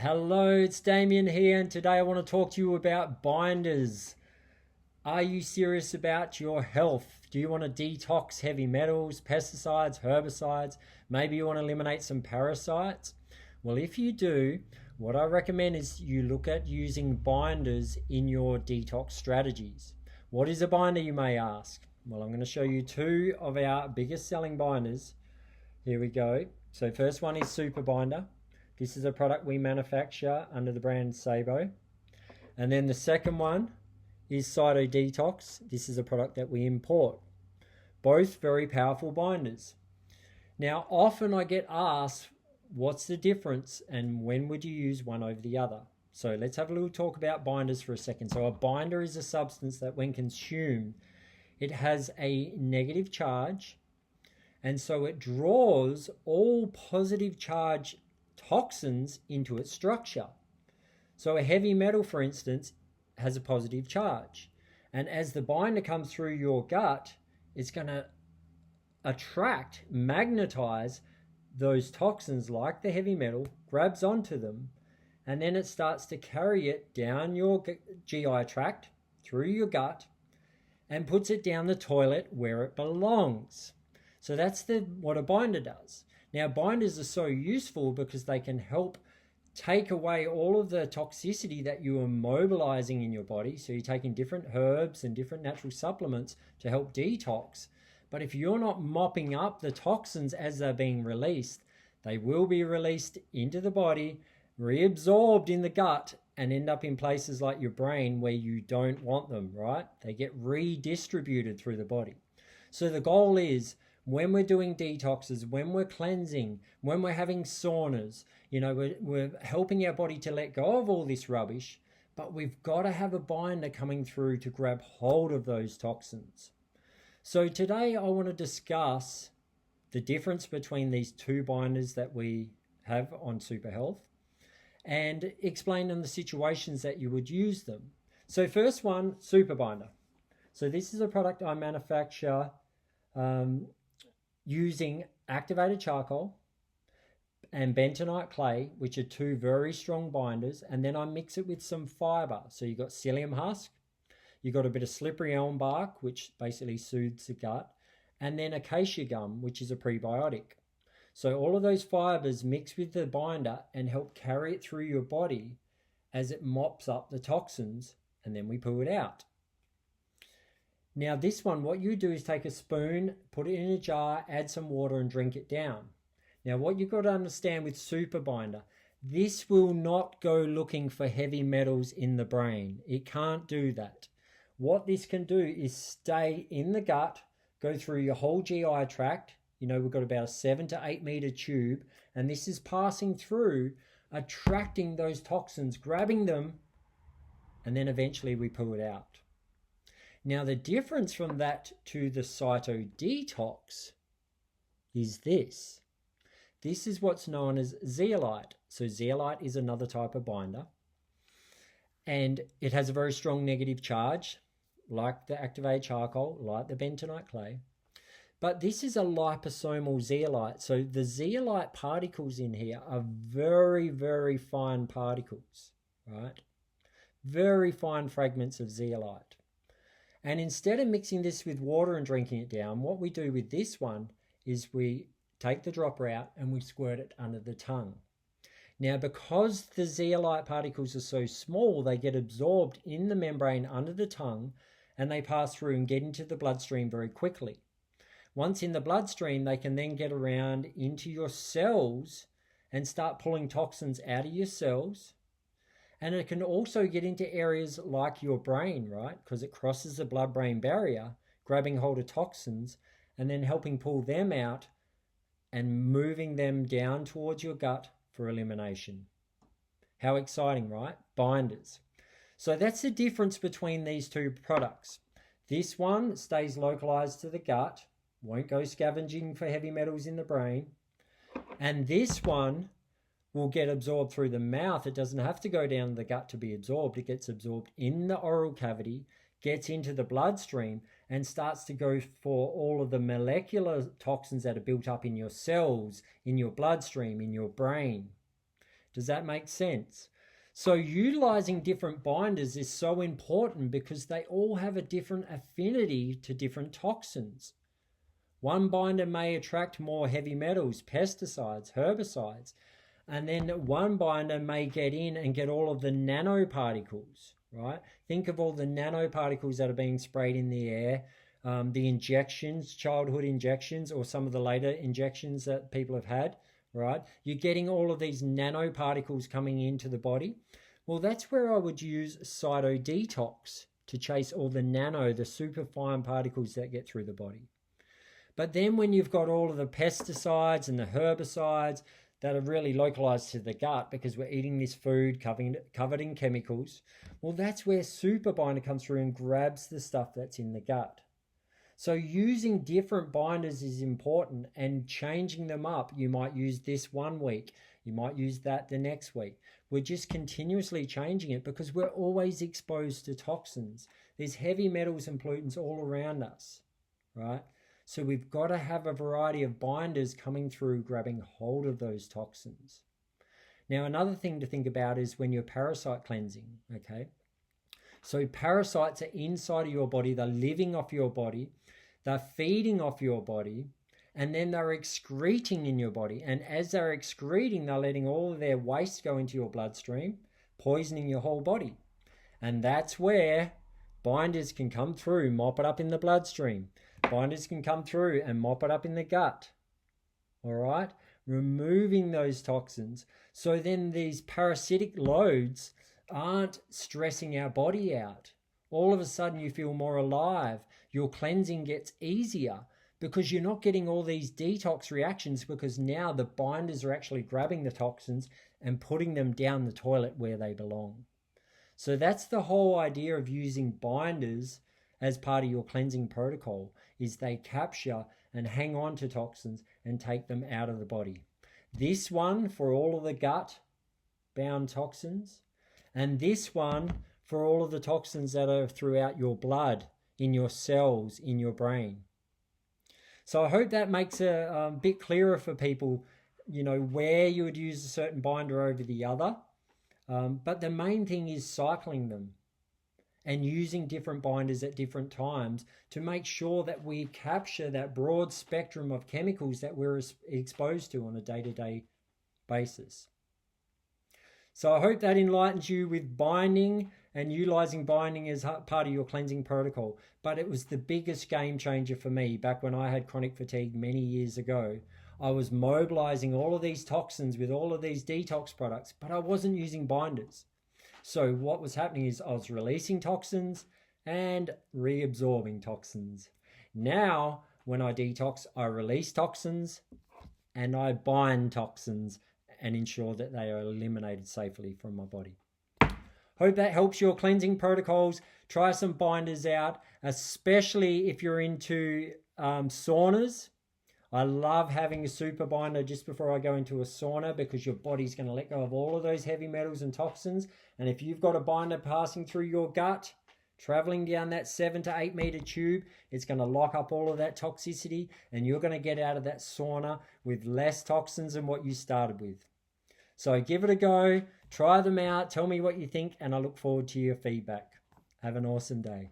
Hello, it's Damien here, and today I want to talk to you about binders. Are you serious about your health? Do you want to detox heavy metals, pesticides, herbicides? Maybe you want to eliminate some parasites? Well, if you do, what I recommend is you look at using binders in your detox strategies. What is a binder, you may ask? Well, I'm going to show you two of our biggest selling binders. Here we go. So first one is Super Binder. This is a product we manufacture under the brand Sabo. And then the second one is Cyto Detox. This is a product that we import. Both very powerful binders. Now, often I get asked, what's the difference and when would you use one over the other? So let's have a little talk about binders for a second. So a binder is a substance that when consumed, it has a negative charge, and so it draws all positive charge toxins into its structure. So a heavy metal, for instance, has a positive charge, and as the binder comes through your gut, it's going to attract, magnetize those toxins like the heavy metal, grabs onto them, and then it starts to carry it down your GI tract, through your gut, and puts it down the toilet where it belongs. So that's what a binder does. Now, binders are so useful because they can help take away all of the toxicity that you are mobilizing in your body. So you're taking different herbs and different natural supplements to help detox. But if you're not mopping up the toxins as they're being released, they will be released into the body, reabsorbed in the gut, and end up in places like your brain where you don't want them, right? They get redistributed through the body. So the goal is, when we're doing detoxes, when we're cleansing, when we're having saunas, we're helping our body to let go of all this rubbish, but we've got to have a binder coming through to grab hold of those toxins. So today I want to discuss the difference between these two binders that we have on Super Health and explain on the situations that you would use them. So first one, Super Binder. So this is a product I manufacture using activated charcoal and bentonite clay, which are two very strong binders, and then I mix it with some fiber. So you've got psyllium husk, you've got a bit of slippery elm bark, which basically soothes the gut, and then acacia gum, which is a prebiotic. So all of those fibers mix with the binder and help carry it through your body as it mops up the toxins, and then we poo it out. Now this one, what you do is take a spoon, put it in a jar, add some water and drink it down. Now what you've got to understand with Super Binder, this will not go looking for heavy metals in the brain. It can't do that. What this can do is stay in the gut, go through your whole GI tract. We've got about a 7 to 8 meter tube, and this is passing through, attracting those toxins, grabbing them, and then eventually we poo it out. Now, the difference from that to the Cyto Detox is this. This is what's known as zeolite. So zeolite is another type of binder, and it has a very strong negative charge, like the activated charcoal, like the bentonite clay. But this is a liposomal zeolite. So the zeolite particles in here are very, very fine particles, right? Very fine fragments of zeolite. And instead of mixing this with water and drinking it down, what we do with this one is we take the dropper out and we squirt it under the tongue. Now, because the zeolite particles are so small, they get absorbed in the membrane under the tongue and they pass through and get into the bloodstream very quickly. Once in the bloodstream, they can then get around into your cells and start pulling toxins out of your cells. And it can also get into areas like your brain, right? Because it crosses the blood-brain barrier, grabbing hold of toxins and then helping pull them out and moving them down towards your gut for elimination. How exciting, right? Binders. So that's the difference between these two products. This one stays localized to the gut, won't go scavenging for heavy metals in the brain. And this one will get absorbed through the mouth. It doesn't have to go down the gut to be absorbed. It gets absorbed in the oral cavity, gets into the bloodstream, and starts to go for all of the molecular toxins that are built up in your cells, in your bloodstream, in your brain. Does that make sense? So utilizing different binders is so important because they all have a different affinity to different toxins. One binder may attract more heavy metals, pesticides, herbicides, and then one binder may get in and get all of the nanoparticles, right? Think of all the nanoparticles that are being sprayed in the air, the injections, childhood injections, or some of the later injections that people have had, right? You're getting all of these nanoparticles coming into the body. Well, that's where I would use detox to chase all the the super fine particles that get through the body. But then when you've got all of the pesticides and the herbicides that are really localized to the gut because we're eating this food covered in chemicals, well, that's where super binder comes through and grabs the stuff that's in the gut. So using different binders is important, and changing them up. You might use this one week, you might use that the next week. We're just continuously changing it because we're always exposed to toxins. There's heavy metals and pollutants all around us, right? So we've got to have a variety of binders coming through, grabbing hold of those toxins. Now, another thing to think about is when you're parasite cleansing, okay? So parasites are inside of your body, they're living off your body, they're feeding off your body, and then they're excreting in your body. And as they're excreting, they're letting all of their waste go into your bloodstream, poisoning your whole body. And that's where binders can come through, mop it up in the bloodstream. Binders can come through and mop it up in the gut. All right? Removing those toxins. So then these parasitic loads aren't stressing our body out. All of a sudden you feel more alive. Your cleansing gets easier because you're not getting all these detox reactions, because now the binders are actually grabbing the toxins and putting them down the toilet where they belong. So that's the whole idea of using binders as part of your cleansing protocol, is they capture and hang on to toxins and take them out of the body. This one for all of the gut-bound toxins, and this one for all of the toxins that are throughout your blood, in your cells, in your brain. So I hope that makes a bit clearer for people, where you would use a certain binder over the other. But the main thing is cycling them and using different binders at different times to make sure that we capture that broad spectrum of chemicals that we're exposed to on a day-to-day basis. So I hope that enlightens you with binding and utilizing binding as part of your cleansing protocol. But it was the biggest game changer for me back when I had chronic fatigue many years ago. I was mobilizing all of these toxins with all of these detox products, but I wasn't using binders. So what was happening is I was releasing toxins and reabsorbing toxins. Now, when I detox, I release toxins and I bind toxins and ensure that they are eliminated safely from my body. Hope that helps your cleansing protocols. Try some binders out, especially if you're into saunas. I love having a super binder just before I go into a sauna, because your body's going to let go of all of those heavy metals and toxins. And if you've got a binder passing through your gut, traveling down that 7 to 8 meter tube, it's going to lock up all of that toxicity, and you're going to get out of that sauna with less toxins than what you started with. So give it a go, try them out, tell me what you think, and I look forward to your feedback. Have an awesome day.